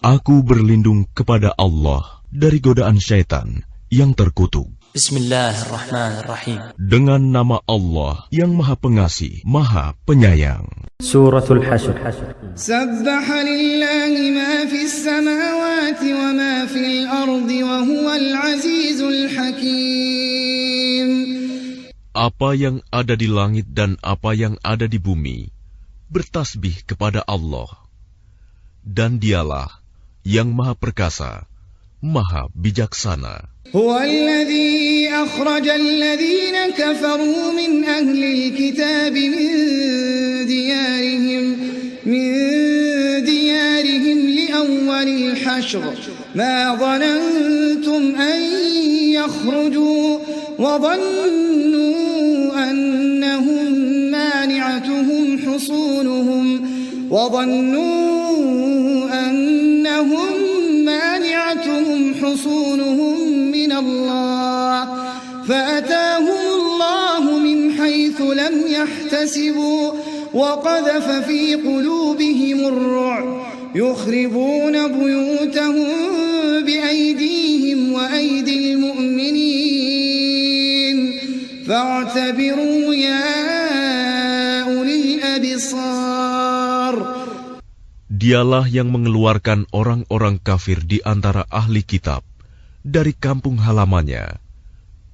Aku berlindung kepada Allah dari godaan syaitan yang terkutuk. Bismillahirrahmanirrahim. Dengan nama Allah yang Maha Pengasih, Maha Penyayang. Suratul Hasyr. Sabbaha lillahi ma fis samawati wa ma fil ardi wa huwal azizul hakim. Apa yang ada di langit dan apa yang ada di bumi bertasbih kepada Allah, dan Dialah yang Maha Perkasa, Maha Bijaksana. Huwallazi akhrajal ladzina kafaru min ahlil kitab min diyarihim liawwalil hashr ma dhanantum an yakhruju wa dhannu annahum mani'atuhum حصونهم وظنوا أنهم مانعتهم حصونهم من الله فأتاهم الله من حيث لم يحتسبوا وقذف في قلوبهم الرعب يخربون بيوتهم بأيديهم وأيدي المؤمنين فاعتبروا يا Dialah yang mengeluarkan orang-orang kafir di antara ahli kitab dari kampung halamannya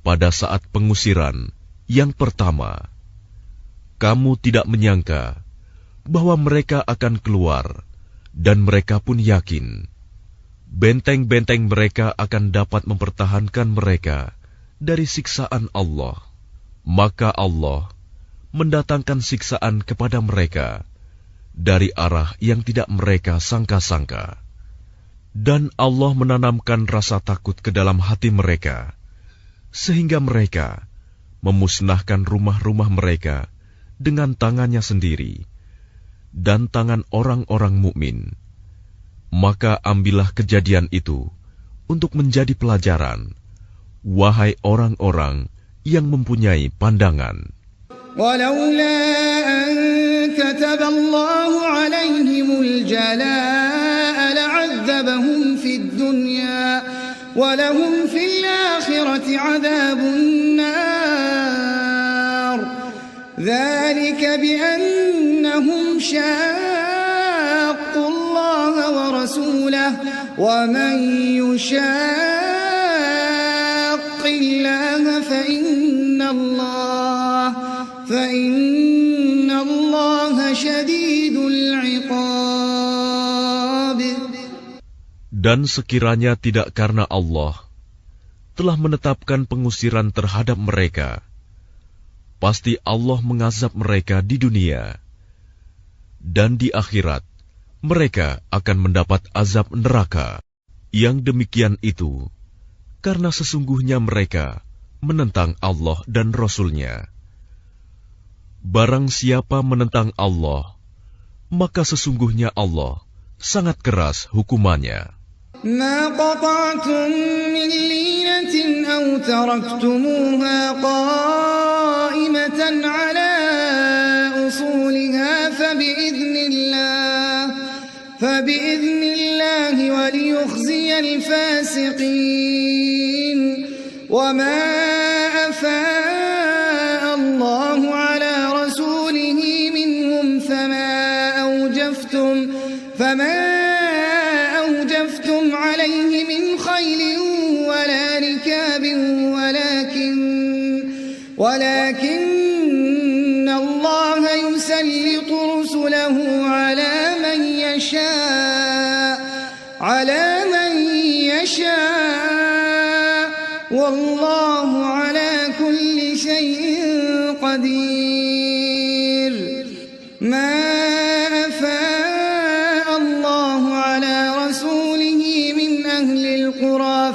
pada saat pengusiran yang pertama. Kamu tidak menyangka bahwa mereka akan keluar, dan mereka pun yakin benteng-benteng mereka akan dapat mempertahankan mereka dari siksaan Allah. Maka Allah mendatangkan siksaan kepada mereka dari arah yang tidak mereka sangka-sangka. Dan Allah menanamkan rasa takut ke dalam hati mereka, sehingga mereka memusnahkan rumah-rumah mereka dengan tangannya sendiri dan tangan orang-orang mukmin. Maka ambillah kejadian itu untuk menjadi pelajaran, wahai orang-orang yang mempunyai pandangan. ولولا أن كتب الله عليهم الجلاء لعذبهم في الدنيا ولهم في الآخرة عذاب النار ذلك بأنهم شاقوا الله ورسوله ومن يشاق الله فإن الله شديد العقاب. Dan sekiranya tidak karena Allah telah menetapkan pengusiran terhadap mereka, pasti Allah mengazab mereka di dunia, dan di akhirat mereka akan mendapat azab neraka. Yang demikian itu karena sesungguhnya mereka menentang Allah dan Rasul-Nya. Barang siapa menentang Allah, maka sesungguhnya Allah sangat keras hukumannya. Ma qata'tum min linatin aw taraktumuha qa'imatan ala usuliha fabi'idhnillahi wa liyukhziyal fasiqin wa ma afa'a Allahu ala rasulihi minhum فما أوجفتم عليه من خيل ولا ركاب ولكن الله يسلط رسله على من يشاء والله على كل شيء قدير. ما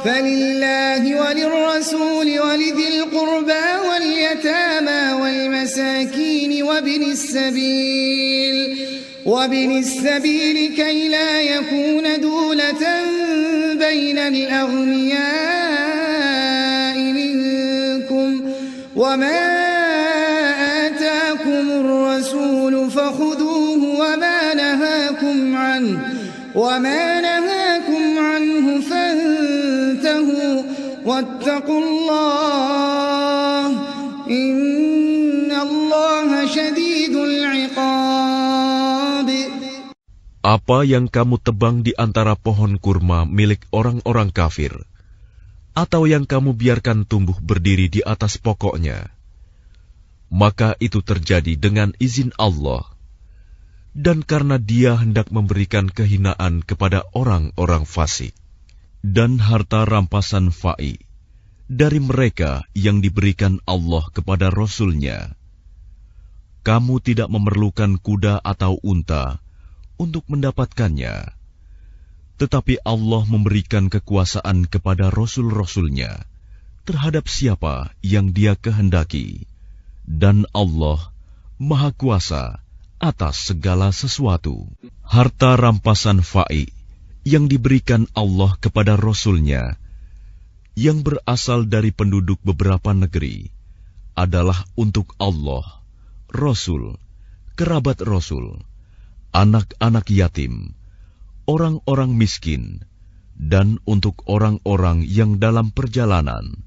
فلله وللرسول ولذي القربى واليتامى والمساكين وابن السبيل كي لا يكون دولة بين الأغنياء منكم وما آتاكم الرسول فخذوه وما عنه وما نهاكم عنه فانتهوا واتقوا الله إن الله شديد العقاب. Apa yang kamu tebang di antara pohon kurma milik orang-orang kafir, atau yang kamu biarkan tumbuh berdiri di atas pokoknya, maka itu terjadi dengan izin Allah, dan karena Dia hendak memberikan kehinaan kepada orang-orang fasik. Dan harta rampasan fa'i dari mereka yang diberikan Allah kepada Rasul-Nya. Kamu tidak memerlukan kuda atau unta untuk mendapatkannya, tetapi Allah memberikan kekuasaan kepada Rasul-Rasul-Nya terhadap siapa yang Dia kehendaki, dan Allah Maha Kuasa atas segala sesuatu. Harta rampasan fa'i yang diberikan Allah kepada Rasul-Nya yang berasal dari penduduk beberapa negeri adalah untuk Allah, Rasul, kerabat Rasul, anak-anak yatim, orang-orang miskin, dan untuk orang-orang yang dalam perjalanan,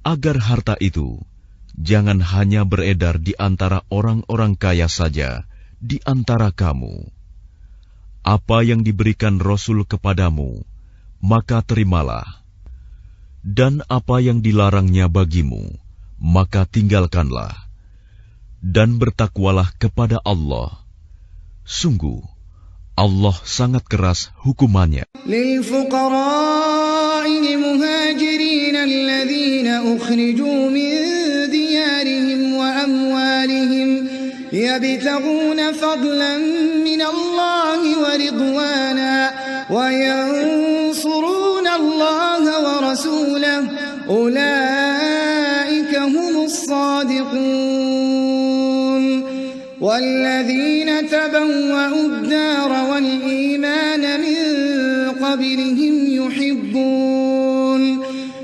agar harta itu jangan hanya beredar di antara orang-orang kaya saja di antara kamu. Apa yang diberikan Rasul kepadamu, maka terimalah. Dan apa yang dilarangnya bagimu, maka tinggalkanlah. Dan bertakwalah kepada Allah. Sungguh, Allah sangat keras hukumannya. Lil-fuqara'i al-muhajirin alladhina ukhriju min diyarihim wa amwalihim yabtaghuna fadlan min Allah wa ridwana wa yansuruna Allah wa rasulahu ulaika humus sadiqun. والذين تبوأوا الدار والإيمان من قبلهم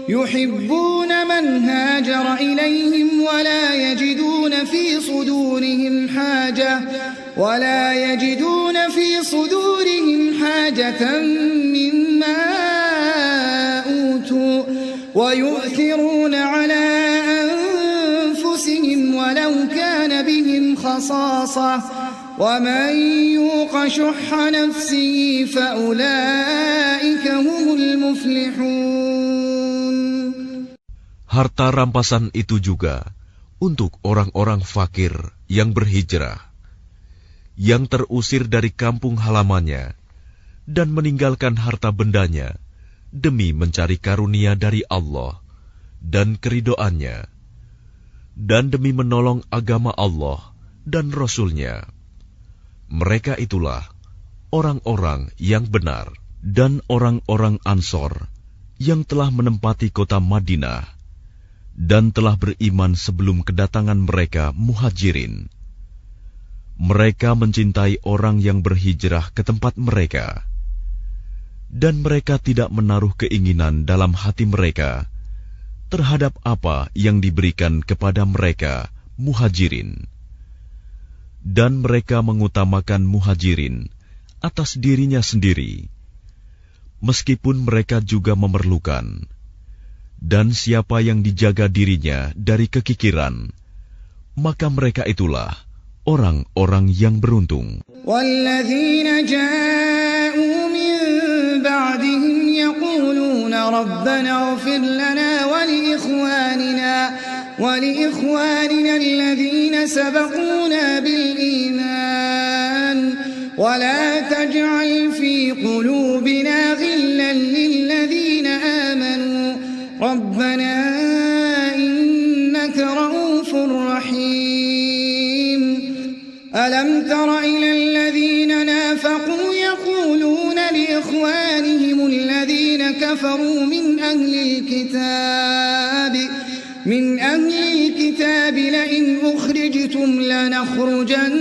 يحبون من هاجر إليهم ولا يجدون في صدورهم حاجة مما أوتوا ويؤثرون على أنفسهم ولو كان بهم خصاصة ومن يوق شح نفسه فأولئك هم المفلحون. Harta rampasan itu juga untuk orang-orang fakir yang berhijrah, yang terusir dari kampung halamannya dan meninggalkan harta bendanya demi mencari karunia dari Allah dan keridhoannya, dan demi menolong agama Allah dan Rasul-Nya. Mereka itulah orang-orang yang benar. Dan orang-orang Ansor yang telah menempati kota Madinah dan telah beriman sebelum kedatangan mereka Muhajirin. Mereka mencintai orang yang berhijrah ke tempat mereka, dan mereka tidak menaruh keinginan dalam hati mereka terhadap apa yang diberikan kepada mereka Muhajirin. Dan mereka mengutamakan Muhajirin atas dirinya sendiri, meskipun mereka juga memerlukan. Dan siapa yang dijaga dirinya dari kekikiran, maka mereka itulah orang-orang yang beruntung. Walladzina ja'u min ba'dihim yaquluna rabbana ighfir lana wa li ikhwanina alladhina sabaquna bil iman wa la taj'al fi qulubina ghillan lil ladzina amanu ربنا إنك رؤوف رحيم ألم تر إلى الذين نافقوا يقولون لإخوانهم الذين كفروا من أهل الكتاب لئن أخرجتم لنخرجن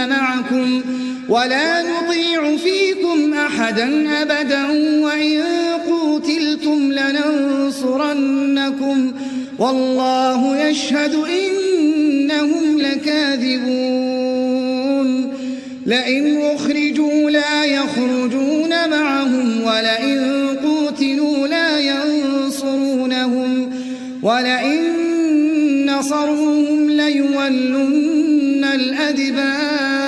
معكم ولا نطيع فيكم أحدا أبدا وإن قتلتم لننصرنكم والله يشهد إنهم لكاذبون لئن أخرجوا لا يخرجون معهم ولئن قوتلوا لا ينصرونهم ولئن نصروهم ليولن الأدبار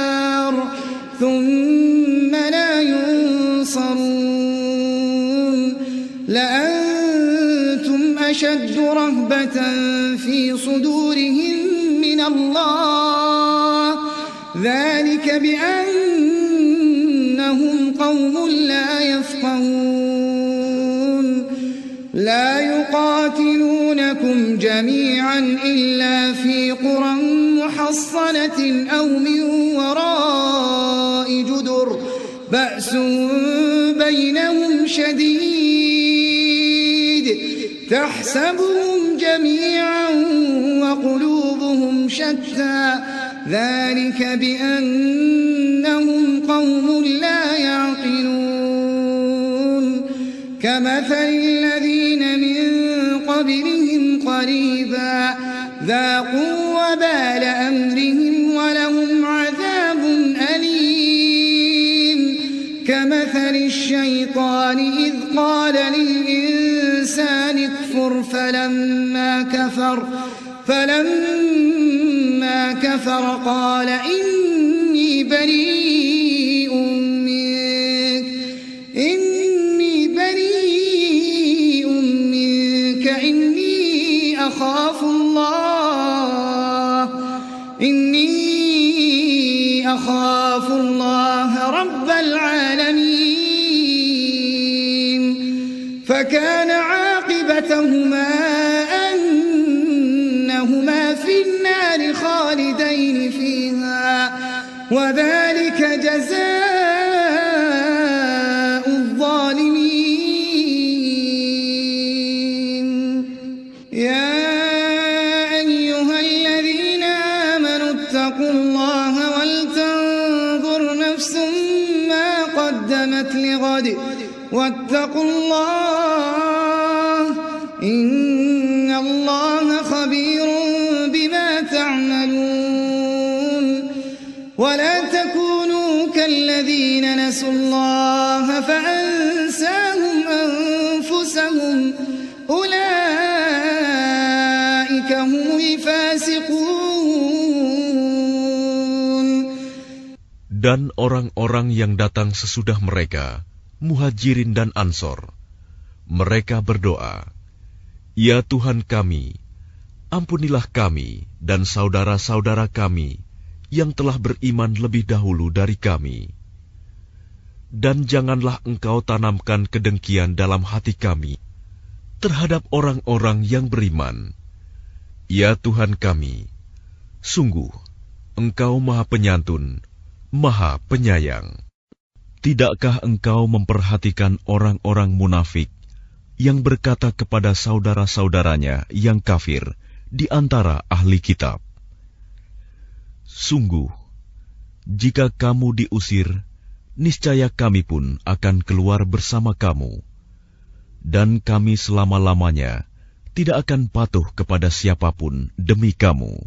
ثم لا ينصرون لأنتم أشد رهبة في صدورهم من الله ذلك بأنهم قوم لا يفقهون لا يقاتلونكم جميعا إلا في قرى محصنة أو من وراء جدر بأس بينهم شديد تحسبهم جميعا وقلوبهم شتى ذلك بأنهم قوم لا يعقلون كمثل الذين من قبلهم قريبا ذاقوا وبال أمرهم ولهم عذاب أليم كمثل الشيطان إذ قال للإنسان اكفر فلما كفر قال إني بريء منك إني أخاف الله رب العالمين فكان عاقبتهما أنهما في النار خالدين فيها وذلك جزاء الظالمين يا أيها الذين آمنوا اتقوا الله ولتنظر نفس ما قدمت لغد واتقوا الله إن الله خبير بما تعملون ولا تكونوا كالذين نسوا الله فأنساهم أنفسهم أولئك هم الفاسقون. Dan orang-orang yang datang sesudah mereka, Muhajirin dan Ansor, mereka berdoa, "Ya Tuhan kami, ampunilah kami dan saudara-saudara kami yang telah beriman lebih dahulu dari kami. Dan janganlah Engkau tanamkan kedengkian dalam hati kami terhadap orang-orang yang beriman. Ya Tuhan kami, sungguh Engkau Maha Penyantun, Maha Penyayang. Tidakkah Engkau memperhatikan orang-orang munafik yang berkata kepada saudara-saudaranya yang kafir di antara ahli kitab, sungguh, jika kamu diusir, niscaya kami pun akan keluar bersama kamu, dan kami selama-lamanya tidak akan patuh kepada siapapun demi kamu.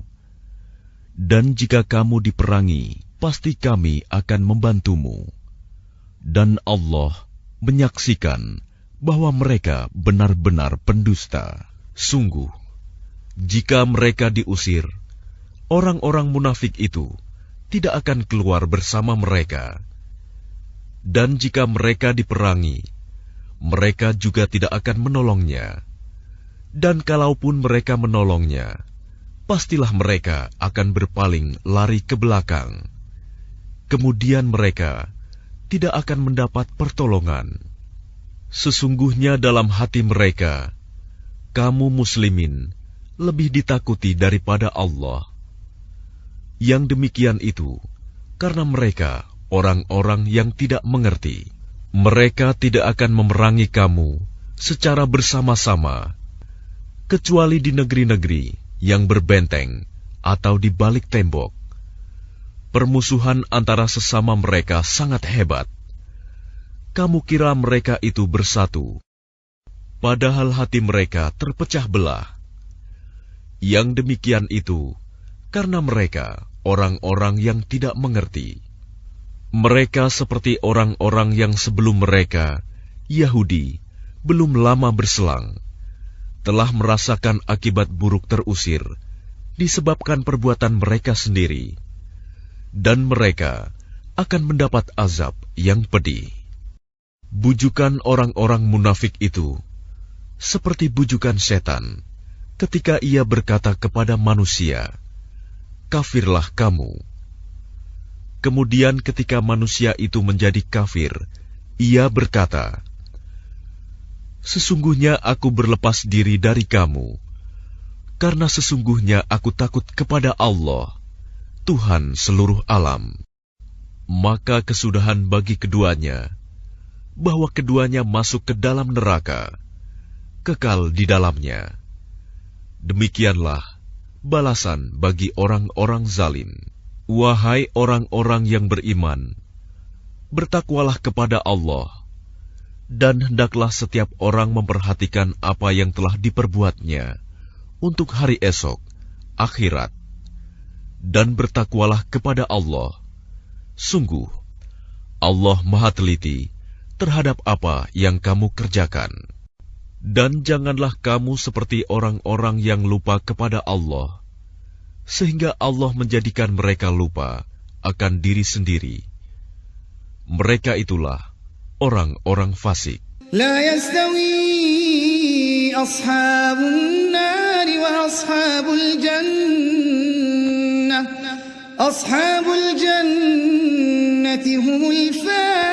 Dan jika kamu diperangi, pasti kami akan membantumu. Dan Allah menyaksikan bahwa mereka benar-benar pendusta. Sungguh, jika mereka diusir, orang-orang munafik itu tidak akan keluar bersama mereka. Dan jika mereka diperangi, mereka juga tidak akan menolongnya. Dan kalaupun mereka menolongnya, pastilah mereka akan berpaling lari ke belakang. Kemudian mereka tidak akan mendapat pertolongan. Sesungguhnya dalam hati mereka, kamu muslimin lebih ditakuti daripada Allah. Yang demikian itu karena mereka orang-orang yang tidak mengerti. Mereka tidak akan memerangi kamu secara bersama-sama, kecuali di negeri-negeri yang berbenteng atau di balik tembok. Permusuhan antara sesama mereka sangat hebat. Kamu kira mereka itu bersatu, padahal hati mereka terpecah belah. Yang demikian itu karena mereka orang-orang yang tidak mengerti. Mereka seperti orang-orang yang sebelum mereka, Yahudi, belum lama berselang, telah merasakan akibat buruk terusir disebabkan perbuatan mereka sendiri, dan mereka akan mendapat azab yang pedih. Bujukan orang-orang munafik itu seperti bujukan setan ketika ia berkata kepada manusia, "Kafirlah kamu." Kemudian ketika manusia itu menjadi kafir, ia berkata, "Sesungguhnya aku berlepas diri dari kamu, karena sesungguhnya aku takut kepada Allah, Tuhan seluruh alam." Maka kesudahan bagi keduanya, bahwa keduanya masuk ke dalam neraka, kekal di dalamnya. Demikianlah balasan bagi orang-orang zalim. Wahai orang-orang yang beriman, bertakwalah kepada Allah, dan hendaklah setiap orang memperhatikan apa yang telah diperbuatnya untuk hari esok, akhirat. Dan bertakwalah kepada Allah. Sungguh, Allah Maha Teliti terhadap apa yang kamu kerjakan. Dan janganlah kamu seperti orang-orang yang lupa kepada Allah, sehingga Allah menjadikan mereka lupa akan diri sendiri. Mereka itulah orang-orang fasik. لا يستوي أصحاب النار وأصحاب الجنة أصحاب الجنة هم الفائزون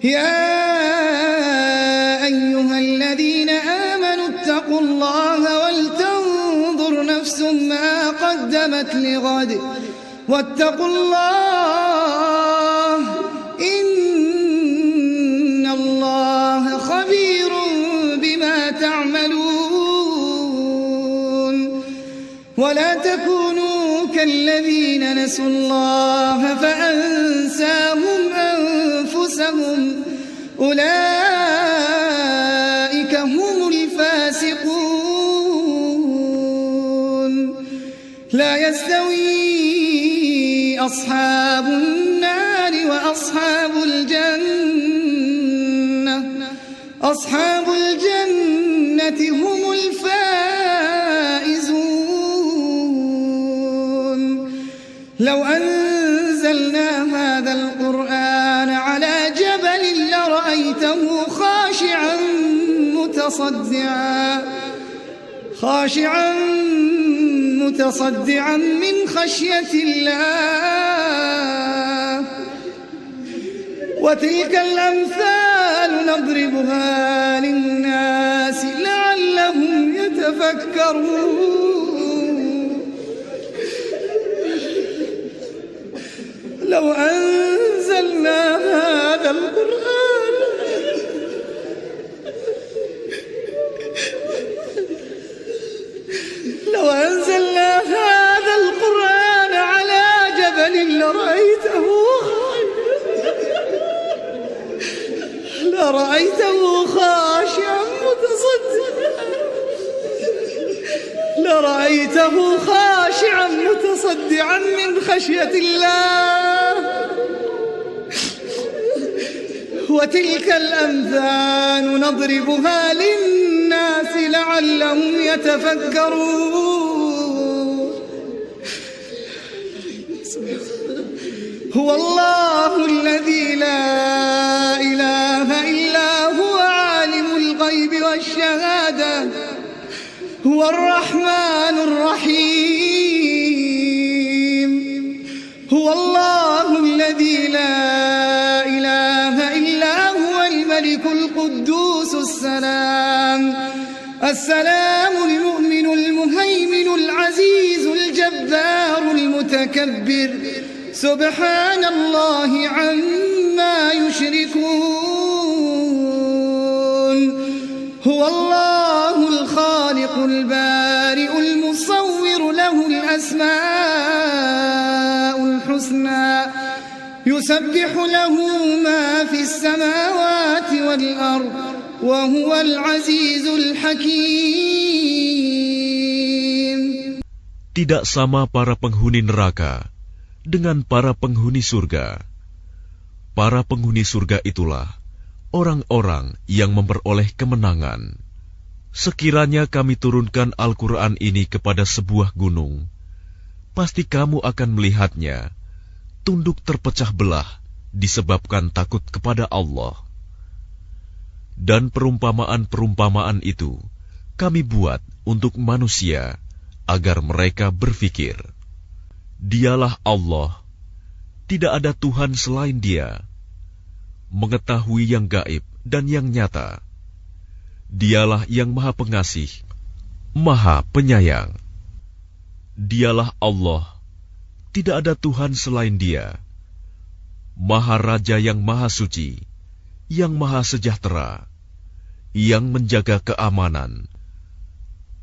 يا أيها الذين آمنوا اتقوا الله ولتنظر نفس ما قدمت لغد واتقوا الله إن الله خبير بما تعملون ولا تكونوا كالذين نسوا الله فأنساهم أنفسهم أولئك هم الفاسقون لا يستوي أصحاب النار وأصحاب الجنة أصحاب الجنة هم الفائزون لو أنزلنا هذا القرآن على جبل لرأيته خاشعا متصدعا من خشية الله وتلك الأمثال نضربها للناس لعلهم يتفكرون لو أنزلنا هذا القرآن على جبل لرأيته خاشعا متصدعا من خشية الله وتلك الأمثال نضربها للناس لعلهم يتفكرون هو الله الذي لا إله إلا هو عالم الغيب والشهادة هو الرحمن الرحيم هو الله الذي لا إله إلا هو الملك القدوس السلام المؤمن المهيمن العزيز الجبار المتكبر سبحان الله عما يشركون هو الله الخالق البارئ المصور له الأسماء الحسنى يسبح له ما في السماوات والأرض وهو العزيز الحكيم. Tidak sama para penghuni neraka dengan para penghuni surga. Para penghuni surga itulah orang-orang yang memperoleh kemenangan. Sekiranya kami turunkan Al-Quran ini kepada sebuah gunung, pasti kamu akan melihatnya tunduk terpecah belah disebabkan takut kepada Allah. Dan perumpamaan-perumpamaan itu kami buat untuk manusia agar mereka berfikir. Dialah Allah, tidak ada Tuhan selain Dia, mengetahui yang gaib dan yang nyata. Dialah yang Maha Pengasih, Maha Penyayang. Dialah Allah, tidak ada Tuhan selain Dia, Maha Raja yang Maha Suci, yang Maha Sejahtera, yang menjaga keamanan,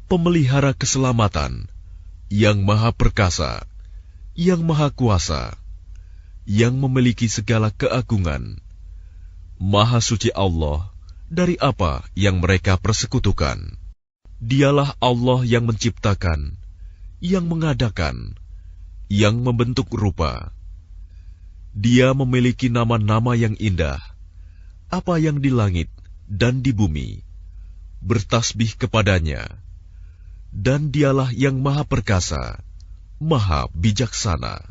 pemelihara keselamatan, yang Maha Perkasa, yang Maha Kuasa, yang memiliki segala keagungan. Maha suci Allah dari apa yang mereka persekutukan. Dialah Allah yang menciptakan, yang mengadakan, yang membentuk rupa. Dia memiliki nama-nama yang indah. Apa yang di langit dan di bumi bertasbih kepadanya. Dan Dialah yang Maha Perkasa, Maha Bijaksana.